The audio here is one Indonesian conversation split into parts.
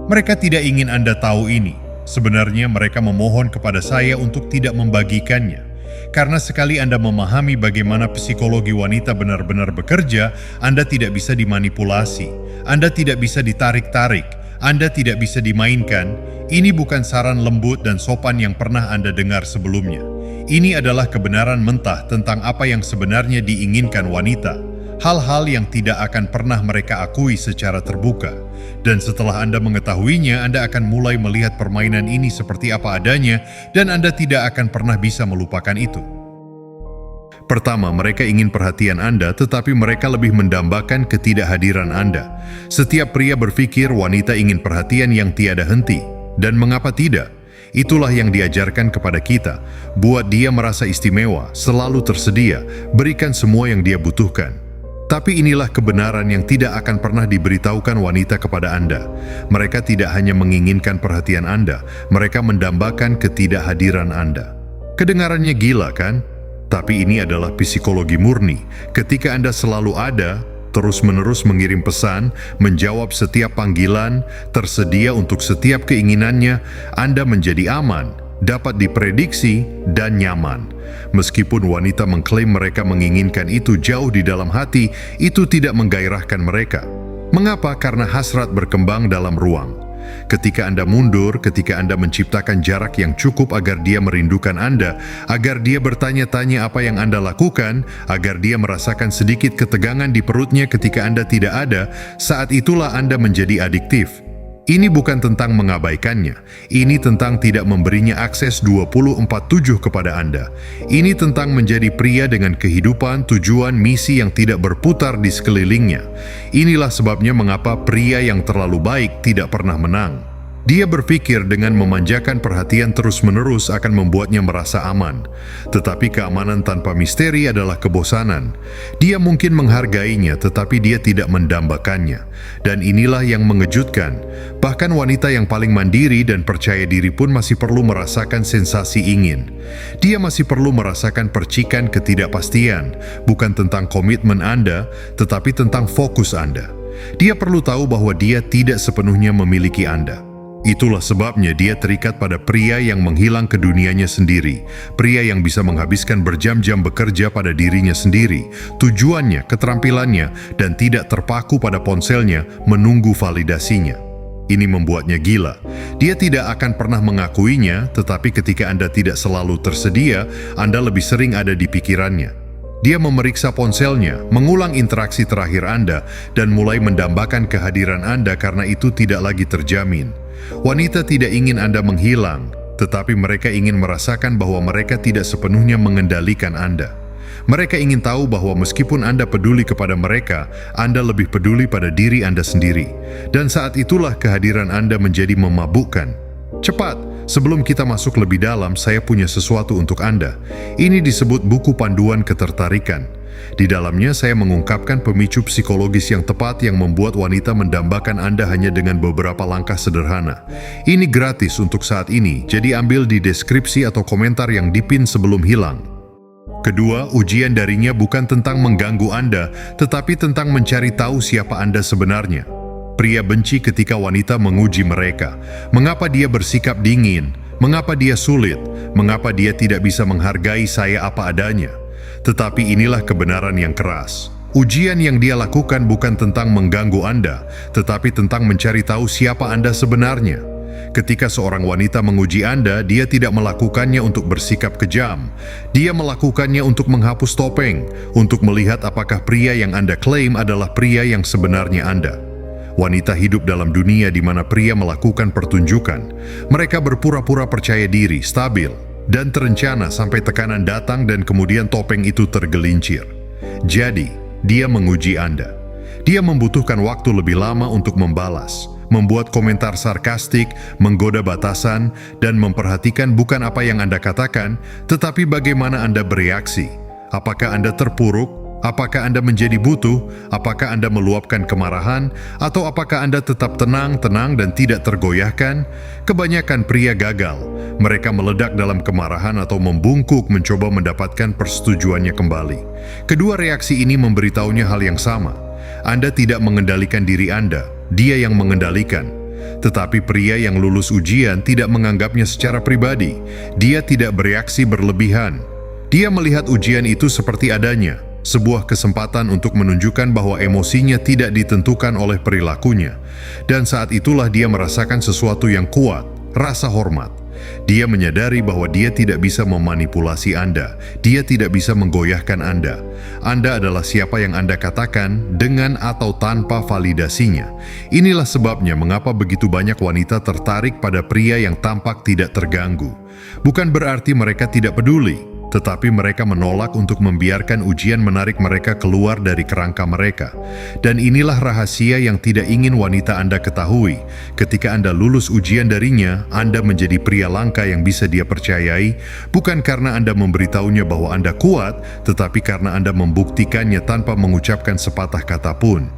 Mereka tidak ingin Anda tahu ini. Sebenarnya mereka memohon kepada saya untuk tidak membagikannya. Karena sekali Anda memahami bagaimana psikologi wanita benar-benar bekerja, Anda tidak bisa dimanipulasi. Anda tidak bisa ditarik-tarik. Anda tidak bisa dimainkan. Ini bukan saran lembut dan sopan yang pernah Anda dengar sebelumnya. Ini adalah kebenaran mentah tentang apa yang sebenarnya diinginkan wanita. Hal-hal yang tidak akan pernah mereka akui secara terbuka. Dan setelah Anda mengetahuinya, Anda akan mulai melihat permainan ini seperti apa adanya, dan Anda tidak akan pernah bisa melupakan itu. Pertama, mereka ingin perhatian Anda, tetapi mereka lebih mendambakan ketidakhadiran Anda. Setiap pria berpikir wanita ingin perhatian yang tiada henti. Dan mengapa tidak? Itulah yang diajarkan kepada kita. Buat dia merasa istimewa, selalu tersedia, berikan semua yang dia butuhkan. Tapi inilah kebenaran yang tidak akan pernah diberitahukan wanita kepada Anda. Mereka tidak hanya menginginkan perhatian Anda, mereka mendambakan ketidakhadiran Anda. Kedengarannya gila kan? Tapi ini adalah psikologi murni. Ketika Anda selalu ada, terus-menerus mengirim pesan, menjawab setiap panggilan, tersedia untuk setiap keinginannya, Anda menjadi aman, dapat diprediksi, dan nyaman. Meskipun wanita mengklaim mereka menginginkan itu jauh di dalam hati, itu tidak menggairahkan mereka. Mengapa? Karena hasrat berkembang dalam ruang. Ketika Anda mundur, ketika Anda menciptakan jarak yang cukup agar dia merindukan Anda, agar dia bertanya-tanya apa yang Anda lakukan, agar dia merasakan sedikit ketegangan di perutnya ketika Anda tidak ada, saat itulah Anda menjadi adiktif. Ini bukan tentang mengabaikannya, ini tentang tidak memberinya akses 24/7 kepada Anda. Ini tentang menjadi pria dengan kehidupan, tujuan, misi yang tidak berputar di sekelilingnya. Inilah sebabnya mengapa pria yang terlalu baik tidak pernah menang. Dia berpikir dengan memanjakan perhatian terus-menerus akan membuatnya merasa aman. Tetapi keamanan tanpa misteri adalah kebosanan. Dia mungkin menghargainya, tetapi dia tidak mendambakannya. Dan inilah yang mengejutkan. Bahkan wanita yang paling mandiri dan percaya diri pun masih perlu merasakan sensasi ingin. Dia masih perlu merasakan percikan ketidakpastian, bukan tentang komitmen Anda, tetapi tentang fokus Anda. Dia perlu tahu bahwa dia tidak sepenuhnya memiliki Anda. Itulah sebabnya dia terikat pada pria yang menghilang ke dunianya sendiri, pria yang bisa menghabiskan berjam-jam bekerja pada dirinya sendiri, tujuannya, keterampilannya, dan tidak terpaku pada ponselnya menunggu validasinya. Ini membuatnya gila. Dia tidak akan pernah mengakuinya, tetapi ketika Anda tidak selalu tersedia, Anda lebih sering ada di pikirannya. Dia memeriksa ponselnya, mengulang interaksi terakhir Anda, dan mulai mendambakan kehadiran Anda karena itu tidak lagi terjamin. Wanita tidak ingin Anda menghilang, tetapi mereka ingin merasakan bahwa mereka tidak sepenuhnya mengendalikan Anda. Mereka ingin tahu bahwa meskipun Anda peduli kepada mereka, Anda lebih peduli pada diri Anda sendiri. Dan saat itulah kehadiran Anda menjadi memabukkan. Cepat, sebelum kita masuk lebih dalam, saya punya sesuatu untuk Anda. Ini disebut buku panduan ketertarikan. Di dalamnya saya mengungkapkan pemicu psikologis yang tepat yang membuat wanita mendambakan Anda hanya dengan beberapa langkah sederhana. Ini gratis untuk saat ini, jadi ambil di deskripsi atau komentar yang dipin sebelum hilang. Kedua, ujian darinya bukan tentang mengganggu Anda, tetapi tentang mencari tahu siapa Anda sebenarnya. Pria benci ketika wanita menguji mereka. Mengapa dia bersikap dingin? Mengapa dia sulit? Mengapa dia tidak bisa menghargai saya apa adanya? Tetapi inilah kebenaran yang keras. Ujian yang dia lakukan bukan tentang mengganggu Anda, tetapi tentang mencari tahu siapa Anda sebenarnya. Ketika seorang wanita menguji Anda, dia tidak melakukannya untuk bersikap kejam. Dia melakukannya untuk menghapus topeng, untuk melihat apakah pria yang Anda klaim adalah pria yang sebenarnya Anda. Wanita hidup dalam dunia di mana pria melakukan pertunjukan. Mereka berpura-pura percaya diri, stabil, dan terencana sampai tekanan datang dan kemudian topeng itu tergelincir. Jadi, dia menguji Anda. Dia membutuhkan waktu lebih lama untuk membalas, membuat komentar sarkastik, menggoda batasan, dan memperhatikan bukan apa yang Anda katakan, tetapi bagaimana Anda bereaksi. Apakah Anda terpuruk? Apakah Anda menjadi butuh? Apakah Anda meluapkan kemarahan? Atau apakah Anda tetap tenang dan tidak tergoyahkan? Kebanyakan pria gagal. Mereka meledak dalam kemarahan atau membungkuk mencoba mendapatkan persetujuannya kembali. Kedua reaksi ini memberitahunya hal yang sama. Anda tidak mengendalikan diri Anda, dia yang mengendalikan. Tetapi pria yang lulus ujian tidak menganggapnya secara pribadi. Dia tidak bereaksi berlebihan. Dia melihat ujian itu seperti adanya, sebuah kesempatan untuk menunjukkan bahwa emosinya tidak ditentukan oleh perilakunya. Dan saat itulah dia merasakan sesuatu yang kuat, rasa hormat. Dia menyadari bahwa dia tidak bisa memanipulasi Anda. Dia tidak bisa menggoyahkan Anda. Anda adalah siapa yang Anda katakan dengan atau tanpa validasinya. Inilah sebabnya mengapa begitu banyak wanita tertarik pada pria yang tampak tidak terganggu. Bukan berarti mereka tidak peduli, tetapi mereka menolak untuk membiarkan ujian menarik mereka keluar dari kerangka mereka. Dan inilah rahasia yang tidak ingin wanita Anda ketahui. Ketika Anda lulus ujian darinya, Anda menjadi pria langka yang bisa dia percayai, bukan karena Anda memberitahunya bahwa Anda kuat, tetapi karena Anda membuktikannya tanpa mengucapkan sepatah kata pun.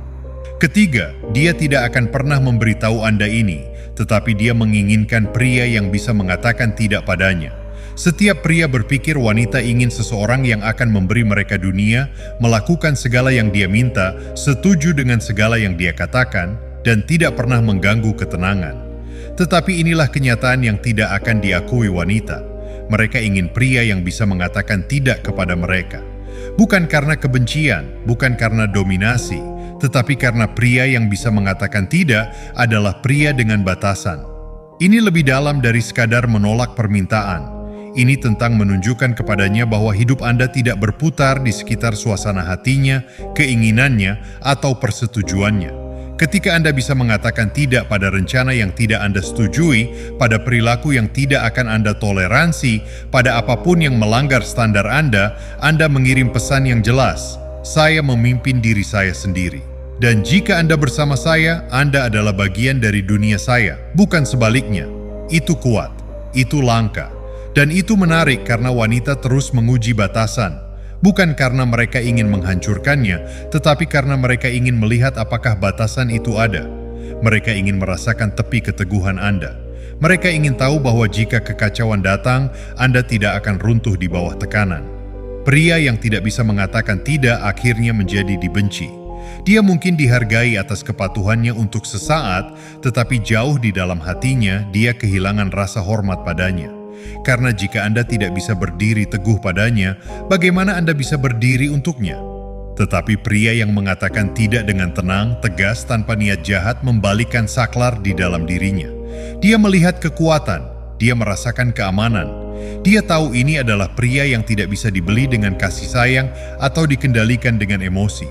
Ketiga, dia tidak akan pernah memberitahu Anda ini, tetapi dia menginginkan pria yang bisa mengatakan tidak padanya. Setiap pria berpikir wanita ingin seseorang yang akan memberi mereka dunia, melakukan segala yang dia minta, setuju dengan segala yang dia katakan, dan tidak pernah mengganggu ketenangan. Tetapi inilah kenyataan yang tidak akan diakui wanita. Mereka ingin pria yang bisa mengatakan tidak kepada mereka. Bukan karena kebencian, bukan karena dominasi, tetapi karena pria yang bisa mengatakan tidak adalah pria dengan batasan. Ini lebih dalam dari sekadar menolak permintaan. Ini tentang menunjukkan kepadanya bahwa hidup Anda tidak berputar di sekitar suasana hatinya, keinginannya, atau persetujuannya. Ketika Anda bisa mengatakan tidak pada rencana yang tidak Anda setujui, pada perilaku yang tidak akan Anda toleransi, pada apapun yang melanggar standar Anda mengirim pesan yang jelas, saya memimpin diri saya sendiri. Dan jika Anda bersama saya, Anda adalah bagian dari dunia saya, bukan sebaliknya. Itu kuat, itu langka. Dan itu menarik karena wanita terus menguji batasan, bukan karena mereka ingin menghancurkannya, tetapi karena mereka ingin melihat apakah batasan itu ada. Mereka ingin merasakan tepi keteguhan Anda. Mereka ingin tahu bahwa jika kekacauan datang, Anda tidak akan runtuh di bawah tekanan. Pria yang tidak bisa mengatakan tidak akhirnya menjadi dibenci. Dia mungkin dihargai atas kepatuhannya untuk sesaat, tetapi jauh di dalam hatinya dia kehilangan rasa hormat padanya. Karena jika Anda tidak bisa berdiri teguh padanya, bagaimana Anda bisa berdiri untuknya? Tetapi pria yang mengatakan tidak dengan tenang, tegas, tanpa niat jahat membalikkan saklar di dalam dirinya. Dia melihat kekuatan, dia merasakan keamanan. Dia tahu ini adalah pria yang tidak bisa dibeli dengan kasih sayang atau dikendalikan dengan emosi.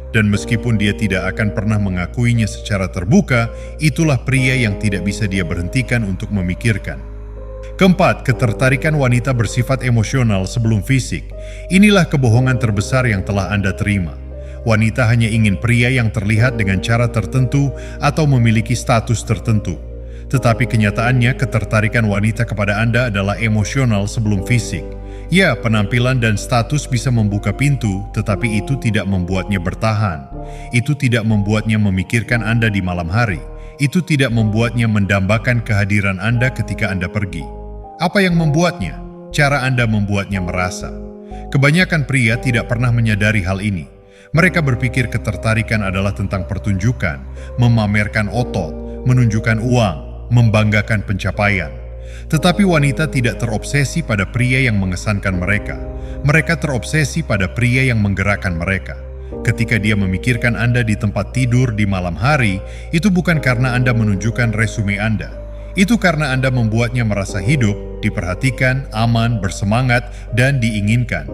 Dan meskipun dia tidak akan pernah mengakuinya secara terbuka, itulah pria yang tidak bisa dia berhentikan untuk memikirkan. Keempat, ketertarikan wanita bersifat emosional sebelum fisik. Inilah kebohongan terbesar yang telah Anda terima. Wanita hanya ingin pria yang terlihat dengan cara tertentu atau memiliki status tertentu. Tetapi kenyataannya ketertarikan wanita kepada Anda adalah emosional sebelum fisik. Ya, penampilan dan status bisa membuka pintu, tetapi itu tidak membuatnya bertahan. Itu tidak membuatnya memikirkan Anda di malam hari. Itu tidak membuatnya mendambakan kehadiran Anda ketika Anda pergi. Apa yang membuatnya? Cara Anda membuatnya merasa. Kebanyakan pria tidak pernah menyadari hal ini. Mereka berpikir ketertarikan adalah tentang pertunjukan, memamerkan otot, menunjukkan uang, membanggakan pencapaian. Tetapi wanita tidak terobsesi pada pria yang mengesankan mereka. Mereka terobsesi pada pria yang menggerakkan mereka. Ketika dia memikirkan Anda di tempat tidur di malam hari, itu bukan karena Anda menunjukkan resume Anda. Itu karena Anda membuatnya merasa hidup, diperhatikan, aman, bersemangat, dan diinginkan.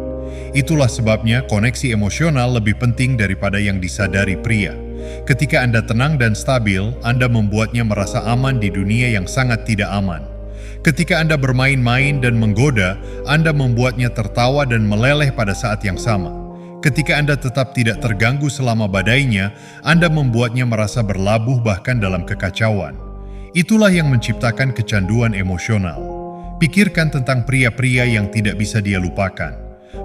Itulah sebabnya koneksi emosional lebih penting daripada yang disadari pria. Ketika Anda tenang dan stabil, Anda membuatnya merasa aman di dunia yang sangat tidak aman. Ketika Anda bermain-main dan menggoda, Anda membuatnya tertawa dan meleleh pada saat yang sama. Ketika Anda tetap tidak terganggu selama badainya, Anda membuatnya merasa berlabuh bahkan dalam kekacauan. Itulah yang menciptakan kecanduan emosional. Pikirkan tentang pria-pria yang tidak bisa dia lupakan.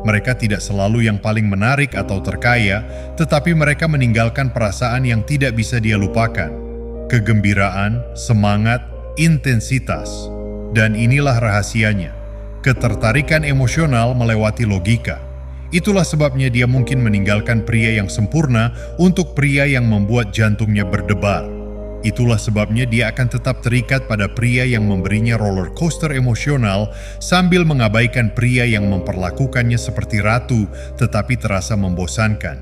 Mereka tidak selalu yang paling menarik atau terkaya, tetapi mereka meninggalkan perasaan yang tidak bisa dia lupakan. Kegembiraan, semangat, intensitas. Dan inilah rahasianya. Ketertarikan emosional melewati logika. Itulah sebabnya dia mungkin meninggalkan pria yang sempurna untuk pria yang membuat jantungnya berdebar. Itulah sebabnya dia akan tetap terikat pada pria yang memberinya roller coaster emosional sambil mengabaikan pria yang memperlakukannya seperti ratu tetapi terasa membosankan.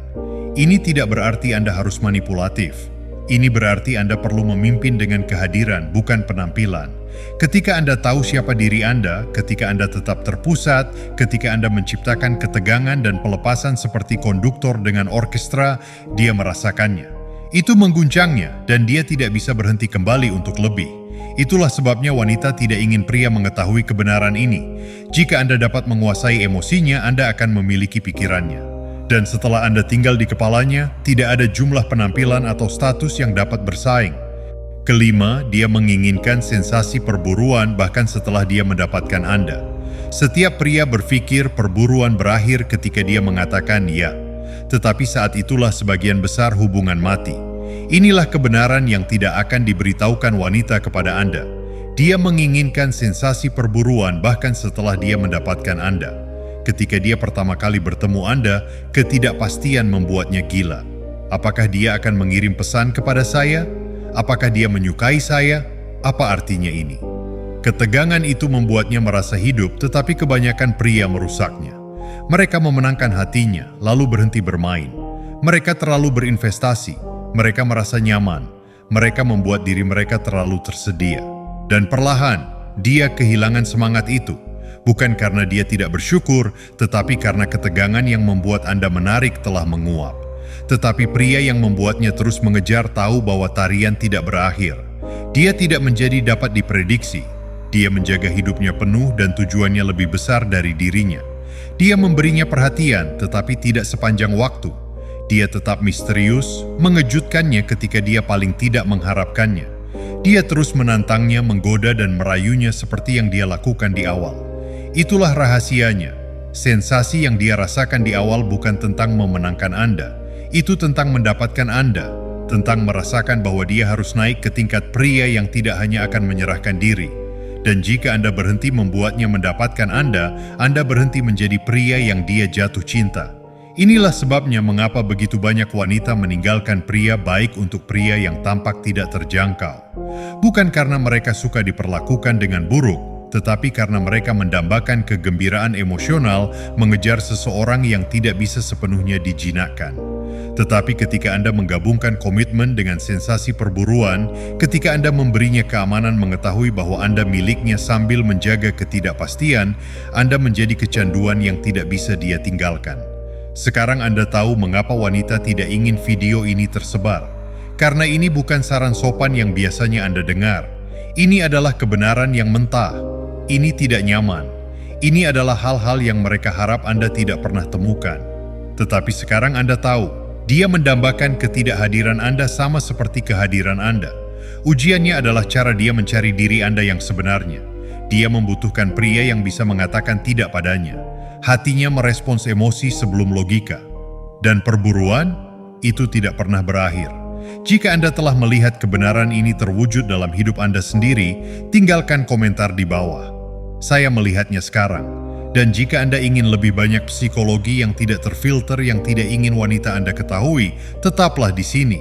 Ini tidak berarti Anda harus manipulatif. Ini berarti Anda perlu memimpin dengan kehadiran, bukan penampilan. Ketika Anda tahu siapa diri Anda, ketika Anda tetap terpusat, ketika Anda menciptakan ketegangan dan pelepasan seperti konduktor dengan orkestra, dia merasakannya. Itu mengguncangnya dan dia tidak bisa berhenti kembali untuk lebih. Itulah sebabnya wanita tidak ingin pria mengetahui kebenaran ini. Jika Anda dapat menguasai emosinya, Anda akan memiliki pikirannya. Dan setelah Anda tinggal di kepalanya, tidak ada jumlah penampilan atau status yang dapat bersaing. Kelima, dia menginginkan sensasi perburuan bahkan setelah dia mendapatkan Anda. Setiap pria berpikir perburuan berakhir ketika dia mengatakan ya. Tetapi saat itulah sebagian besar hubungan mati. Inilah kebenaran yang tidak akan diberitahukan wanita kepada Anda. Dia menginginkan sensasi perburuan bahkan setelah dia mendapatkan Anda. Ketika dia pertama kali bertemu Anda, ketidakpastian membuatnya gila. Apakah dia akan mengirim pesan kepada saya? Apakah dia menyukai saya? Apa artinya ini? Ketegangan itu membuatnya merasa hidup, tetapi kebanyakan pria merusaknya. Mereka memenangkan hatinya, lalu berhenti bermain. Mereka terlalu berinvestasi. Mereka merasa nyaman. Mereka membuat diri mereka terlalu tersedia. Dan perlahan, dia kehilangan semangat itu. Bukan karena dia tidak bersyukur, tetapi karena ketegangan yang membuat Anda menarik telah menguap. Tetapi pria yang membuatnya terus mengejar tahu bahwa tarian tidak berakhir. Dia tidak menjadi dapat diprediksi. Dia menjaga hidupnya penuh dan tujuannya lebih besar dari dirinya. Dia memberinya perhatian, tetapi tidak sepanjang waktu. Dia tetap misterius, mengejutkannya ketika dia paling tidak mengharapkannya. Dia terus menantangnya, menggoda dan merayunya seperti yang dia lakukan di awal. Itulah rahasianya. Sensasi yang dia rasakan di awal bukan tentang memenangkan Anda. Itu tentang mendapatkan Anda, tentang merasakan bahwa dia harus naik ke tingkat pria yang tidak hanya akan menyerahkan diri. Dan jika Anda berhenti membuatnya mendapatkan Anda berhenti menjadi pria yang dia jatuh cinta. Inilah sebabnya mengapa begitu banyak wanita meninggalkan pria baik untuk pria yang tampak tidak terjangkau. Bukan karena mereka suka diperlakukan dengan buruk, tetapi karena mereka mendambakan kegembiraan emosional mengejar seseorang yang tidak bisa sepenuhnya dijinakkan. Tetapi ketika Anda menggabungkan komitmen dengan sensasi perburuan, ketika Anda memberinya keamanan mengetahui bahwa Anda miliknya sambil menjaga ketidakpastian, Anda menjadi kecanduan yang tidak bisa dia tinggalkan. Sekarang Anda tahu mengapa wanita tidak ingin video ini tersebar. Karena ini bukan saran sopan yang biasanya Anda dengar. Ini adalah kebenaran yang mentah. Ini tidak nyaman. Ini adalah hal-hal yang mereka harap Anda tidak pernah temukan. Tetapi sekarang Anda tahu, dia mendambakan ketidakhadiran Anda sama seperti kehadiran Anda. Ujiannya adalah cara dia mencari diri Anda yang sebenarnya. Dia membutuhkan pria yang bisa mengatakan tidak padanya. Hatinya merespons emosi sebelum logika. Dan perburuan, itu tidak pernah berakhir. Jika Anda telah melihat kebenaran ini terwujud dalam hidup Anda sendiri, tinggalkan komentar di bawah. Saya melihatnya sekarang. Dan jika Anda ingin lebih banyak psikologi yang tidak terfilter, yang tidak ingin wanita Anda ketahui, tetaplah di sini.